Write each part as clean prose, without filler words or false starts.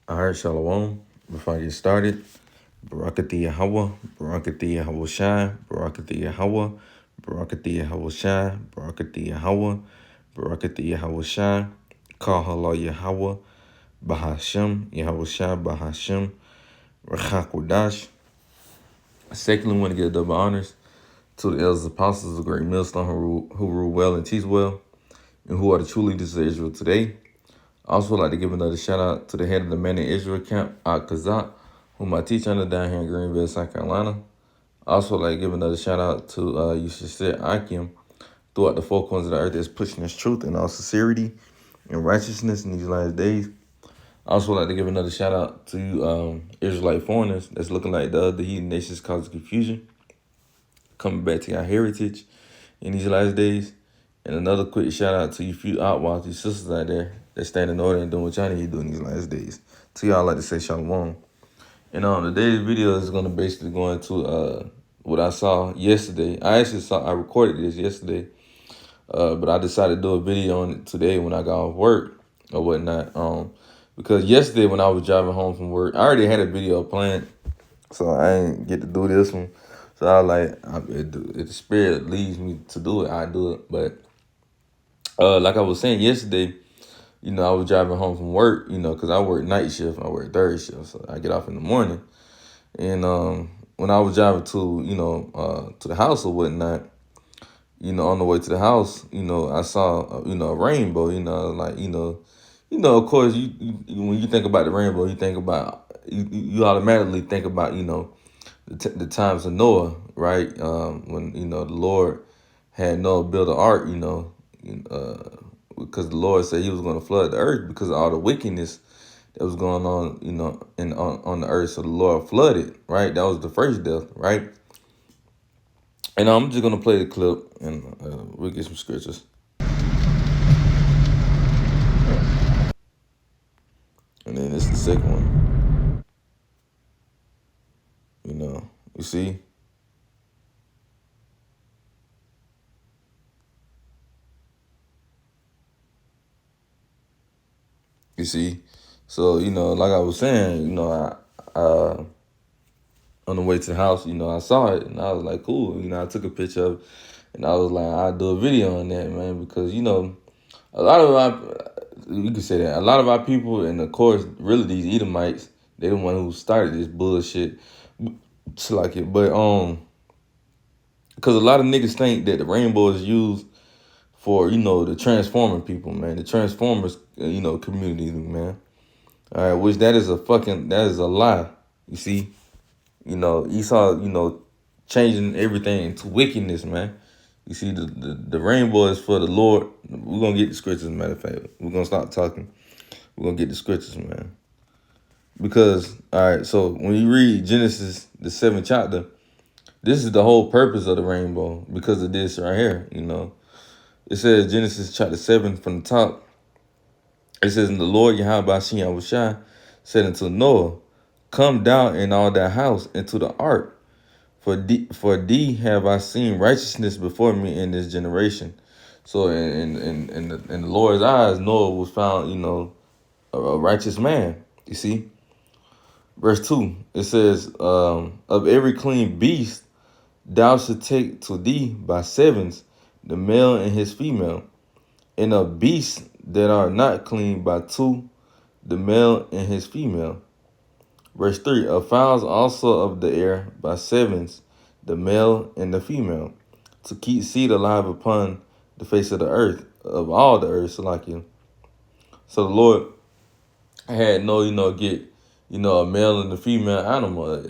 All right, Shalom. Before I get started, Barakati Yahweh, Barakati Yahweh Shai, Barakati Yahweh, Barakati Yahweh Shai, Barakati Yahweh, Barakati Yahweh Shai, Kahala Yahweh, Bahashem, Yahweh Shai, Bahashem, Rachakodash. Secondly, we want to give double honors to the elders apostles of Great Millstone who rule well and teach well, and who are the true leaders of Israel today. I also would like to give another shout out to the head of the Man in Israel camp, Ak Kazak, whom I teach under down here in Greenville, South Carolina. I also would like to give another shout out to Yusha Akim throughout the four corners of the earth that's pushing this truth in all sincerity and righteousness in these last days. I also would like to give another shout out to Israelite foreigners that's looking like the other heathen nations causing confusion, coming back to our heritage in these last days. And another quick shout out to you few outlaws, you sisters out there that stand in order and doing what y'all need to do in these last days. To y'all, I'd like to say shalom. And today's video is gonna basically go into what I saw yesterday. I recorded this yesterday, but I decided to do a video on it today when I got off work or whatnot. Because yesterday when I was driving home from work, I already had a video planned, so I didn't get to do this one. So I was like, if the spirit leads me to do it, I do it. But like I was saying yesterday, I was driving home from work, because I work night shift, I work third shift, so I get off in the morning. And when I was driving to the house or whatnot, on the way to the house, I saw a rainbow, of course, when you think about the rainbow, you think about you automatically think about the times of Noah, right? When the Lord had Noah build an ark, because the Lord said He was going to flood the earth because of all the wickedness that was going on, on the earth. So the Lord flooded, right? That was the first death, right? And I'm just gonna play the clip, and we'll get some scriptures. And then it's the second one. You see. You see, so like I was saying, I on the way to the house, I saw it and I was like, cool. I took a picture of it, and I was like, I'll do a video on that, man, because a lot of you can say that a lot of our people, and of course, really these Edomites, they the one who started this bullshit, like it. But because a lot of niggas think that the rainbow is used for the transforming people, man, the transformers, community, man. All right, which that is a lie. You see, Esau, changing everything into wickedness, man. You see, the rainbow is for the Lord. We're gonna get the scriptures, as a matter of fact. We're gonna stop talking. We're gonna get the scriptures, man. Because, all right, so when you read Genesis, the 7th chapter, this is the whole purpose of the rainbow because of this right here, It says Genesis chapter 7 from the top. It says, and the Lord Yahweh Shai said unto Noah, come down in all that house into the ark, for thee have I seen righteousness before me in this generation. So in the Lord's eyes, Noah was found, a righteous man. You see, verse 2, it says, of every clean beast thou shalt take to thee by sevens, the male and his female, and of beasts that are not clean by two, the male and his female. Verse 3, of fowls also of the air by sevens, the male and the female, to keep seed alive upon the face of the earth, of all the earth, Salakia. So the Lord had get, a male and a female animal,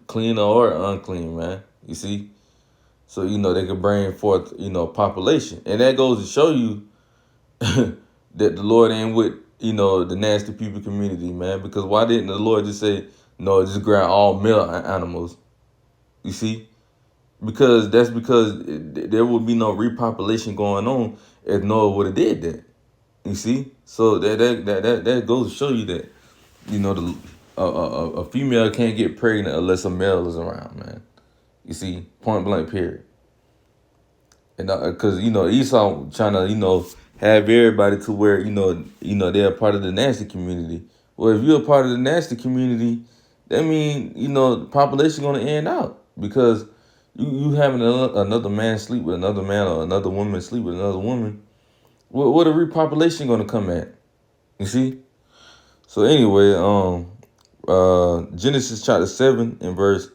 clean or unclean, man. You see? So, they could bring forth, population. And that goes to show you that the Lord ain't with, the nasty people community, man. Because why didn't the Lord just say, no, just grab all male animals? You see? Because there would be no repopulation going on if Noah would have did that. You see? So that goes to show you that, a female can't get pregnant unless a male is around, man. You see? Point blank, period. And because Esau trying to have everybody to where they're part of the nasty community, Well, if you're a part of the nasty community, that means, the population going to end out because you having another man sleep with another man or another woman sleep with another woman. What the repopulation going to come at? You see? So anyway, Genesis chapter 7 and verse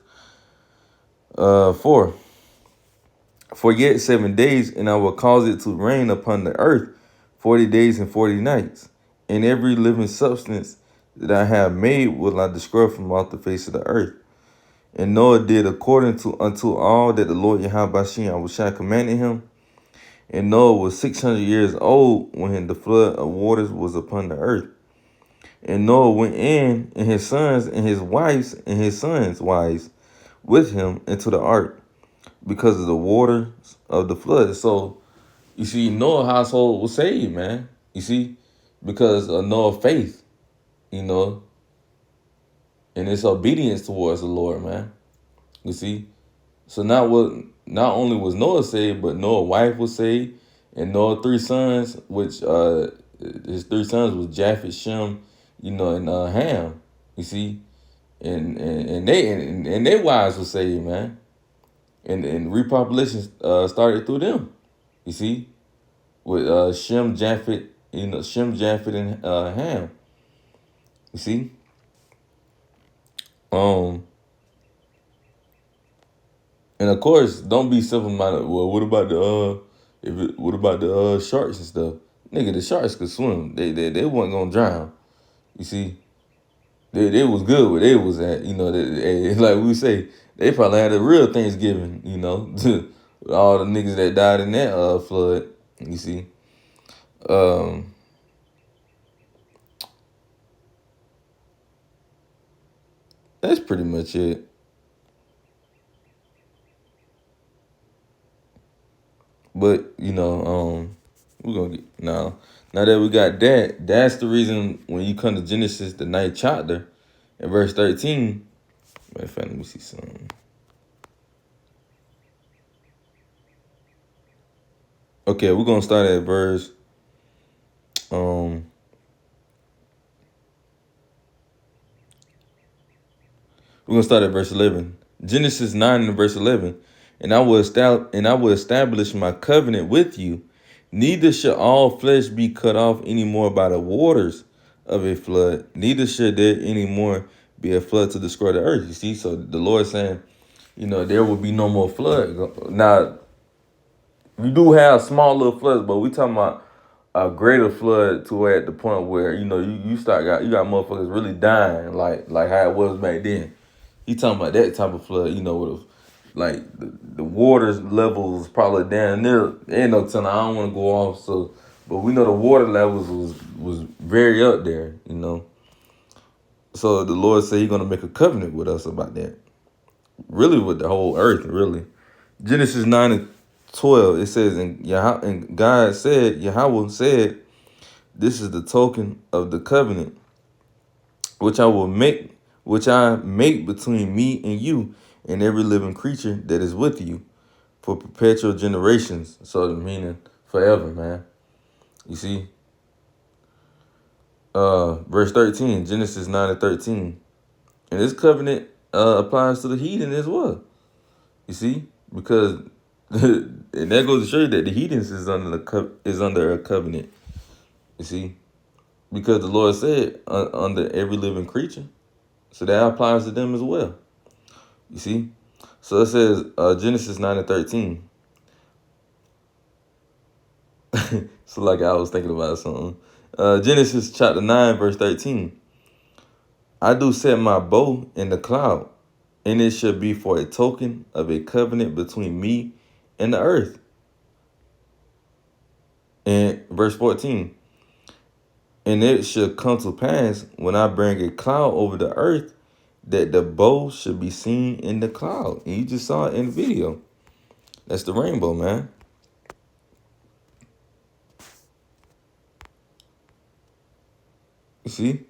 4. For yet 7 days, and I will cause it to rain upon the earth 40 days and 40 nights, and every living substance that I have made will I destroy from off the face of the earth. And Noah did according to unto all that the Lord Yahweh Shai commanded him. And Noah was 600 years old when the flood of waters was upon the earth. And Noah went in, and his sons and his wives and his sons' wives with him into the ark, because of the waters of the flood. So you see, Noah's household was saved, man. You see, because of Noah's faith, you know, and his obedience towards the Lord, man. You see, so not only was Noah saved, but Noah's wife was saved, and Noah's three sons, which his three sons was Japheth, Shem, and Ham. You see, and their wives were saved, man, and repopulation started through them. You see, with Shem, Japheth, and Ham. You see, um, and of course, don't be simple-minded. Well, what about the sharks and stuff? Nigga, the sharks could swim. They weren't gonna drown. You see, they was good where they was at. Like we say, they probably had a real Thanksgiving. All the niggas that died in that flood. You see, um, that's pretty much it. But we're gonna get now. Now that we got that, that's the reason when you come to Genesis, the 9th chapter, in verse 13. Matter of fact, let me see something. Okay, we're gonna start at verse. We're gonna start at verse 11. Genesis 9 and verse 11. And I will establish my covenant with you. Neither shall all flesh be cut off any more by the waters of a flood. Neither should there any more be a flood to destroy the earth. You see, so the Lord saying, there will be no more flood. Now, you do have small little floods, but we talking about a greater flood to where at the point where you got motherfuckers really dying like how it was back then. You talking about that type of flood, with like the water levels probably down there. Ain't no telling. I don't want to go off. So, but we know the water levels was very up there. So the Lord said He's gonna make a covenant with us about that. Really, with the whole earth. Really, Genesis 9 and 12. It says, and God said, Yahweh said, this is the token of the covenant which I make between me and you and every living creature that is with you for perpetual generations. So the meaning forever, man. You see? Verse 13, Genesis 9 and 13. And this covenant applies to the heathen as well. You see? Because and that goes to show you that the heathens is under a covenant. You see? Because the Lord said under every living creature. So that applies to them as well. You see? So it says Genesis 9 and 13. So like I was thinking about something. Genesis chapter 9 verse 13. I do set my bow in the cloud, and it shall be for a token of a covenant between me and the earth. And verse 14. And it shall come to pass when I bring a cloud over the earth that the bow should be seen in the cloud. And you just saw it in the video. That's the rainbow, man. You see?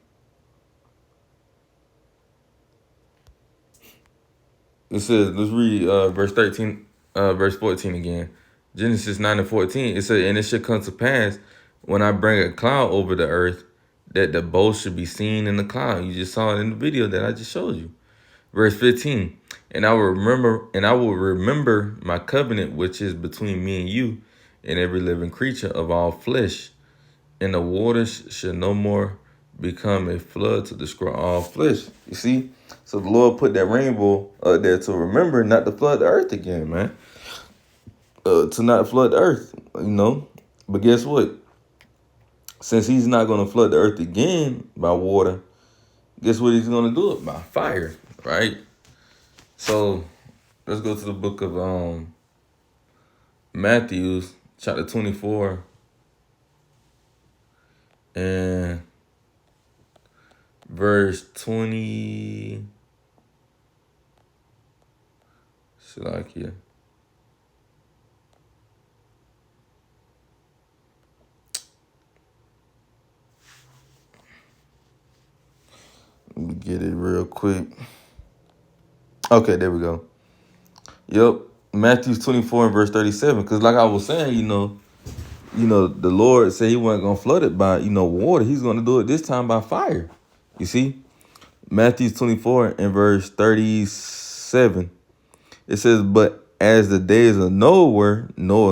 It says, let's read verse 13, verse 14 again. Genesis 9 and 14. It says, and it shall come to pass when I bring a cloud over the earth that the bow should be seen in the cloud. You just saw it in the video that I just showed you. Verse 15, and I will remember my covenant which is between me and you and every living creature of all flesh, and the waters should no more become a flood to destroy all flesh. You see? So the Lord put that rainbow there to remember not to flood the earth again, man. To not flood the earth, you know. But guess what? Since he's not going to flood the earth again by water, guess what he's going to do it by fire, right? So let's go to the book of Matthew, chapter 24, and verse 20. Shalakia. Let me get it real quick. Okay, there we go. Yep. Matthew 24 and verse 37. Because like I was saying, the Lord said he wasn't going to flood it by, water. He's going to do it this time by fire. You see? Matthew 24 and verse 37. It says, but as the days of Noah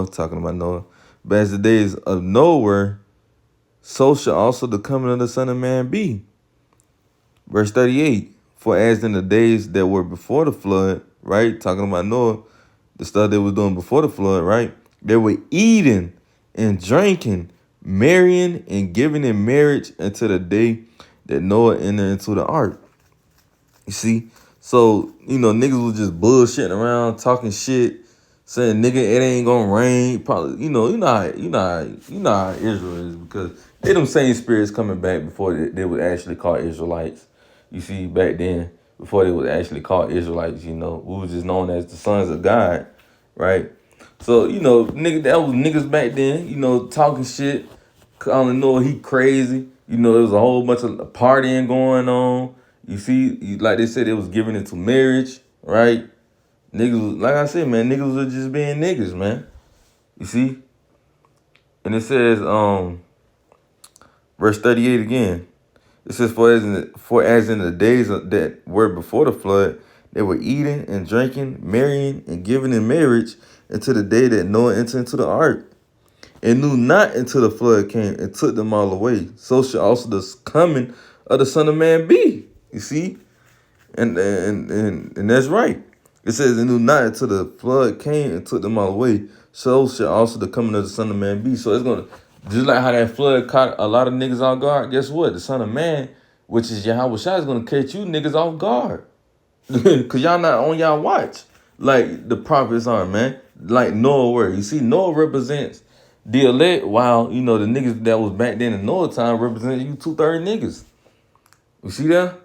talking about Noah, but as the days of Noah, so shall also the coming of the Son of Man be. Verse 38, for as in the days that were before the flood, right? Talking about Noah, the stuff they were doing before the flood, right? They were eating and drinking, marrying and giving in marriage until the day that Noah entered into the ark. You see? So, niggas was just bullshitting around, talking shit, saying, nigga, it ain't gonna rain. Probably, you know how Israel is, because they them same spirits coming back before they would actually call Israelites. You see, back then, before they would actually call Israelites, we was just known as the sons of God, right? So, nigga, that was niggas back then, talking shit, calling Noah he crazy. There was a whole bunch of partying going on. You see, like they said, it was giving into marriage, right? Niggas, like I said, man, niggas were just being niggas, man. You see? And it says, verse 38 again. It says, for as in the days that were before the flood, they were eating and drinking, marrying and giving in marriage until the day that Noah entered into the ark, and knew not until the flood came and took them all away. So shall also the coming of the Son of Man be. You see? And that's right. It says, and knew not until the flood came and took them all away. So shall also the coming of the Son of Man be. So it's going to, just like how that flood caught a lot of niggas off guard, guess what? The Son of Man, which is Yahweh Shai, is going to catch you niggas off guard. Because y'all not on y'all watch. Like the prophets are, man. Like Noah were. You see, Noah represents the elect, while, the niggas that was back then in Noah time represent you 2/3 niggas. You see that?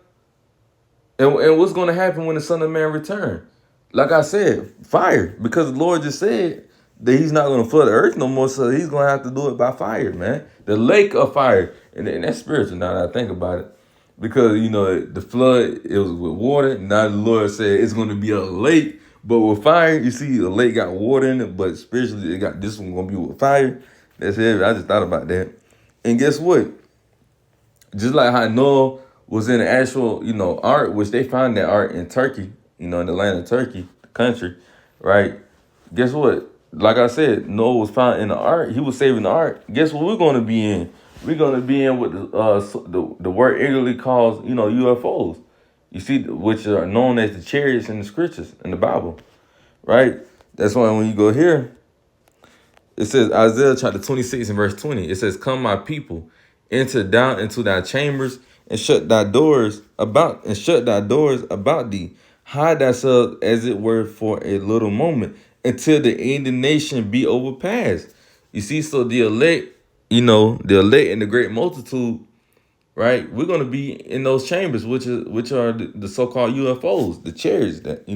And what's going to happen when the Son of Man return? Like I said, fire. Because the Lord just said that he's not going to flood the earth no more, so he's going to have to do it by fire, man. The lake of fire. And that's spiritual now that I think about it. Because, the flood, it was with water. Now the Lord said it's going to be a lake. But with fire, you see, the lake got water in it, but spiritually, it got this one going to be with fire. That's heavy. I just thought about that. And guess what? Just like how Noah was in the actual, ark, which they found that ark in Turkey, in the land of Turkey, the country, right? Guess what? Like I said, Noah was found in the ark. He was saving the ark. Guess what we're going to be in? We're going to be in what the word Italy calls, UFOs. You see, which are known as the chariots in the scriptures, in the Bible, right? That's why when you go here, it says Isaiah chapter 26 and verse 20. It says, come my people, enter down into thy chambers and shut thy doors about thee. Hide thyself as it were for a little moment until the indignation be overpassed. You see, so the elect, the elect and the great multitude, right? We're gonna be in those chambers, which are the so-called UFOs, the chariots that,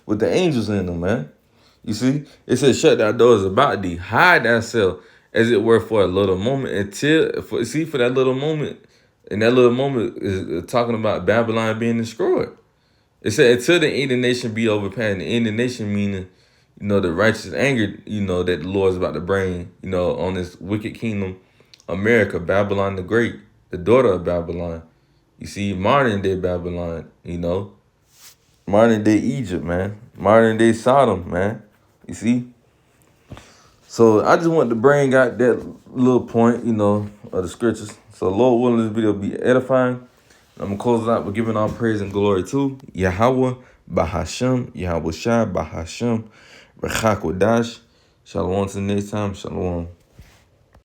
with the angels in them, man. You see, it says, shut thy doors about thee, hide thyself as it were for a little moment for that little moment, and that little moment is talking about Babylon being destroyed. It said, until the indignation be overpassed. The indignation meaning, the righteous anger, that the Lord is about to bring, on this wicked kingdom, America, Babylon the Great. the daughter of Babylon. You see, modern day Babylon, you know, modern day Egypt, man, modern day Sodom, man. You see, so I just wanted to bring out that little point, you know, of the scriptures. So Lord willing, this video be edifying. I'm gonna close it out with giving all praise and glory to Yahweh Bahashem, Yahweh Shai Bahashem, Rechakodash. Shalom to the next time. Shalom.